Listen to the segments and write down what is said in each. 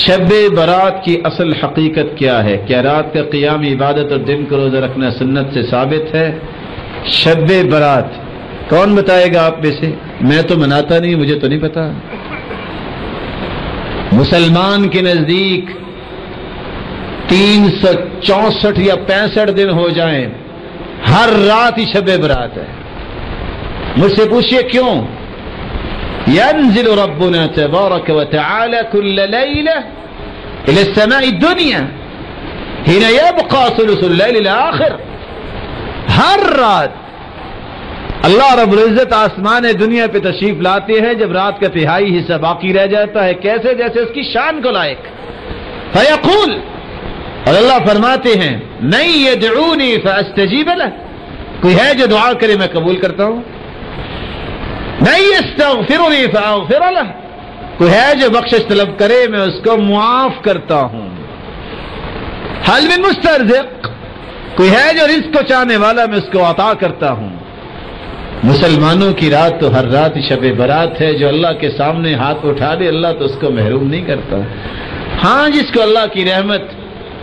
شب برات کی اصل حقیقت کیا ہے؟ کیا رات کا قیام عبادت اور دن کو روزہ رکھنا سنت سے ثابت ہے؟ شب برات کون بتائے گا آپ میں سے؟ میں تو مناتا نہیں، مجھے تو نہیں پتا۔ مسلمان کے نزدیک 364 یا 65 دن ہو جائیں، ہر رات ہی شب برات ہے۔ مجھ سے پوچھئے کیوں؟ ينزل ربنا تبارك وتعالى كل ليلة إلى السماء الدنيا حين يبقى ثلث الليل الآخر۔ ہر رات اللہ رب العزت آسمان دنیا پہ تشریف لاتے ہیں جب رات کا تہائی حصہ باقی رہ جاتا ہے، کیسے؟ جیسے اس کی شان کو لائق۔ فیقول، اور اللہ فرماتے ہیں من يدعوني فاستجیب له، کوئی ہے جو دعا کرے میں قبول کرتا ہوں؟ من يستغفرني فاغفر له، کوئی ہے جو بخشش طلب کرے میں اس کو معاف کرتا ہوں۔ هل من مسترزق، کوئی ہے جو رزق کو چاہنے والا میں اس کو عطا کرتا ہوں۔ مسلمانوں کی رات تو ہر رات شب برات ہے۔ جو اللہ کے سامنے ہاتھ اٹھا دے اللہ تو اس کو محروم نہیں کرتا۔ ہاں، جس کو اللہ کی رحمت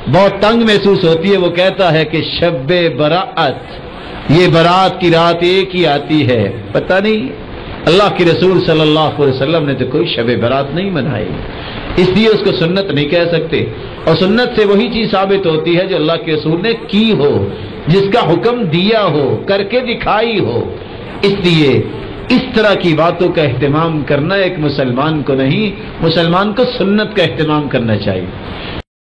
بہت تنگ محسوس ہوتی ہے وہ کہتا ہے کہ شب برات، یہ برات کی رات ایک ہی آتی ہے۔ پتہ نہیں، اللہ کے رسول صلی اللہ علیہ وسلم نے تو کوئی شب برات نہیں منائی، اس لیے اس کو سنت نہیں کہہ سکتے۔ اور سنت سے وہی چیز ثابت ہوتی ہے جو اللہ کے رسول نے کی ہو، جس کا حکم دیا ہو، کر کے دکھائی ہو۔ اس لیے اس طرح کی باتوں کا اہتمام کرنا ایک مسلمان کو نہیں، مسلمان کو سنت کا اہتمام کرنا چاہیے۔